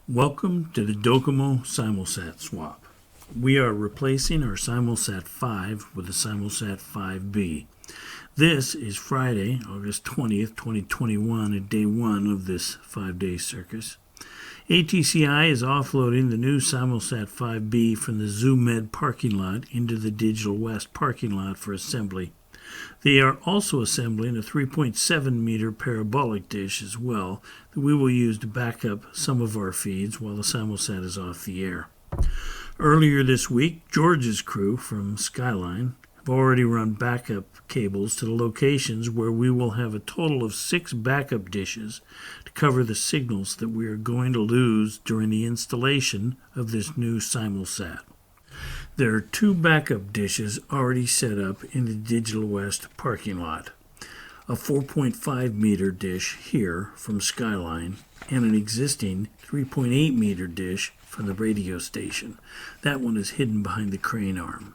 Welcome to the DOCOMO Simulsat swap. We are replacing our Simulsat 5 with the Simulsat 5B. This is Friday, August 20th, 2021, at day one of this 5-day circus. ATCI is offloading the new Simulsat 5B from the ZooMed parking lot into the Digital West parking lot for assembly. They are also assembling a 3.7 meter parabolic dish as well that we will use to back up some of our feeds while the Simulsat is off the air. Earlier this week, George's crew from Skyline have already run backup cables to the locations where we will have a total of 6 backup dishes to cover the signals that we are going to lose during the installation of this new Simulsat. There are 2 backup dishes already set up in the Digital West parking lot. A 4.5 meter dish here from Skyline and an existing 3.8 meter dish from the radio station. That one is hidden behind the crane arm.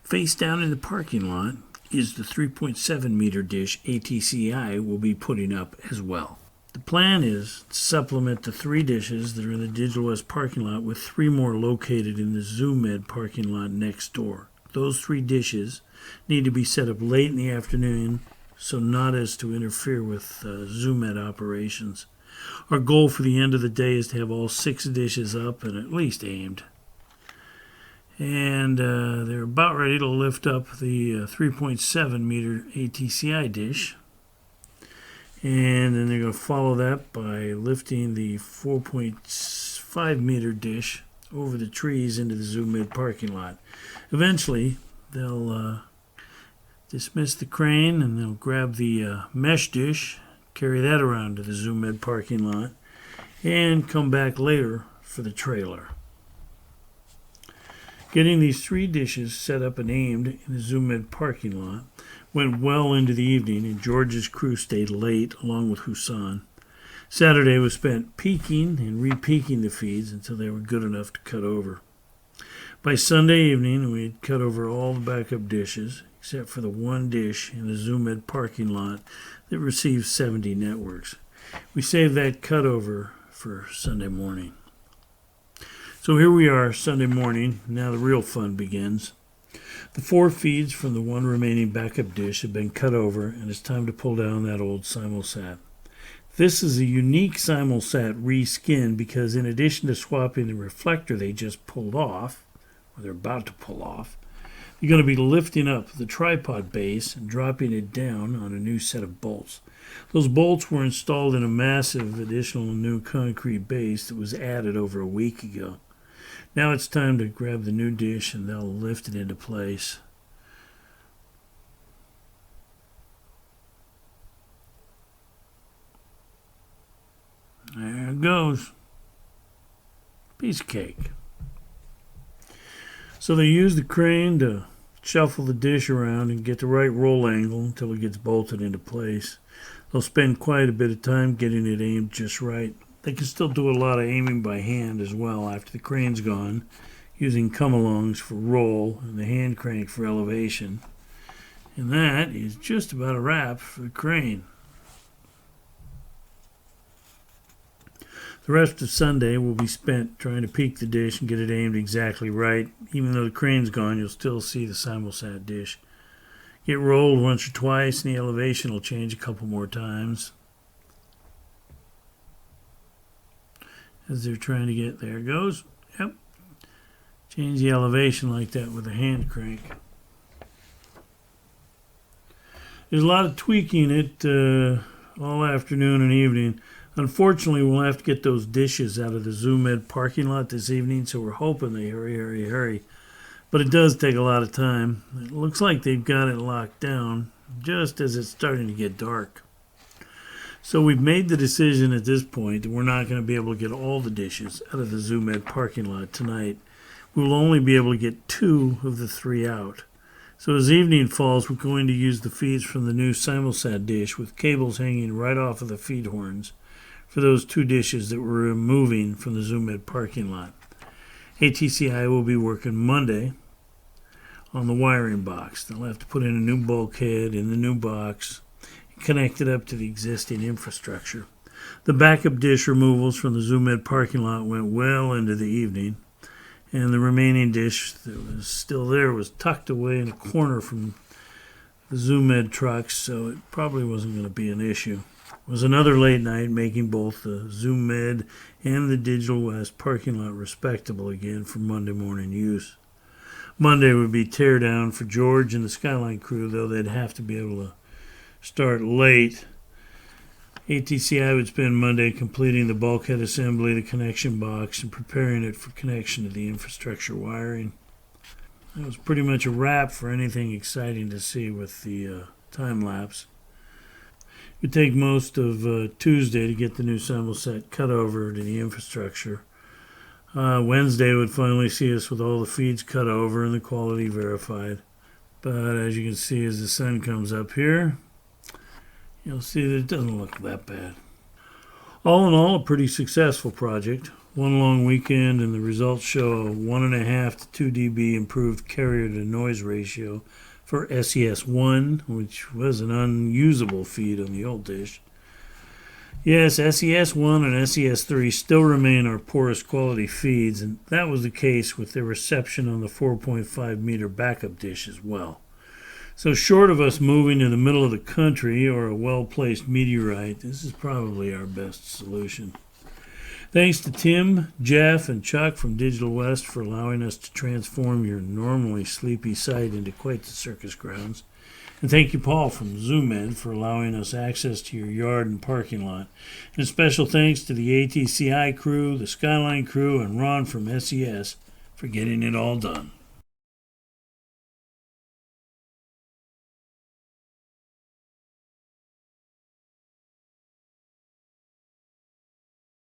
Face down in the parking lot is the 3.7 meter dish ATCI will be putting up as well. The plan is to supplement the 3 dishes that are in the Digital West parking lot with 3 more located in the ZooMed parking lot next door. Those 3 dishes need to be set up late in the afternoon, so not as to interfere with ZooMed operations. Our goal for the end of the day is to have all 6 dishes up and at least aimed. And they're about ready to lift up the 3.7 meter ATCI dish. And then they're going to follow that by lifting the 4.5 meter dish over the trees into the ZooMed parking lot. Eventually, they'll dismiss the crane and they'll grab the mesh dish, carry that around to the ZooMed parking lot, and come back later for the trailer. Getting these 3 dishes set up and aimed in the ZooMed parking lot went well into the evening, and George's crew stayed late along with Husan. Saturday was spent peaking and re-peaking the feeds until they were good enough to cut over. By Sunday evening, we had cut over all the backup dishes, except for the 1 dish in the ZooMed parking lot that receives 70 networks. We saved that cutover for Sunday morning. So here we are, Sunday morning. Now the real fun begins. The 4 feeds from the 1 remaining backup dish have been cut over, and it's time to pull down that old Simulsat. This is a unique Simulsat reskin because in addition to swapping the reflector they just pulled off, or they're about to pull off, you're going to be lifting up the tripod base and dropping it down on a new set of bolts. Those bolts were installed in a massive additional new concrete base that was added over a week ago. Now it's time to grab the new dish and they'll lift it into place. There it goes. Piece of cake. So they use the crane to shuffle the dish around and get the right roll angle until it gets bolted into place. They'll spend quite a bit of time getting it aimed just right. They can still do a lot of aiming by hand as well after the crane's gone, using come-alongs for roll and the hand crank for elevation. And that is just about a wrap for the crane. The rest of Sunday will be spent trying to peak the dish and get it aimed exactly right. Even though the crane's gone, you'll still see the Simulsat dish. Get rolled once or twice and the elevation will change a couple more times. As they're trying to get, there it goes. Yep. Change the elevation like that with a hand crank. There's a lot of tweaking it all afternoon and evening. Unfortunately, we'll have to get those dishes out of the ZooMed parking lot this evening, so we're hoping they hurry. But it does take a lot of time. It looks like they've got it locked down just as it's starting to get dark. So we've made the decision at this point that we're not going to be able to get all the dishes out of the ZooMed parking lot tonight. We will only be able to get 2 of the 3 out. So as evening falls, we're going to use the feeds from the new Simulsat dish with cables hanging right off of the feed horns for those 2 dishes that we're removing from the ZooMed parking lot. ATCI will be working Monday on the wiring box. They'll have to put in a new bulkhead in the new box, connect it up to the existing infrastructure. The backup dish removals from the ZoomEd parking lot went well into the evening, and the remaining dish that was still there was tucked away in a corner from the ZoomEd trucks, so it probably wasn't going to be an issue. It was another late night, making both the ZoomEd and the Digital West parking lot respectable again for Monday morning use. Monday would be teardown for George and the Skyline crew, though they'd have to be able to start late. ATCI would spend Monday completing the bulkhead assembly, the connection box, and preparing it for connection to the infrastructure wiring. That was pretty much a wrap for anything exciting to see with the time lapse. It would take most of Tuesday to get the new Simulsat cut over to the infrastructure. Wednesday would finally see us with all the feeds cut over and the quality verified. But as you can see, as the sun comes up here, you'll see that it doesn't look that bad. All in all, a pretty successful project. One long weekend, and the results show a 1.5 to 2 dB improved carrier to noise ratio for SES1, which was an unusable feed on the old dish. Yes, SES1 and SES3 still remain our poorest quality feeds, and that was the case with their reception on the 4.5 meter backup dish as well. So short of us moving to the middle of the country or a well-placed meteorite, this is probably our best solution. Thanks to Tim, Jeff, and Chuck from Digital West for allowing us to transform your normally sleepy site into quite the circus grounds. And thank you, Paul from ZoomEd, for allowing us access to your yard and parking lot. And a special thanks to the ATCI crew, the Skyline crew, and Ron from SES for getting it all done.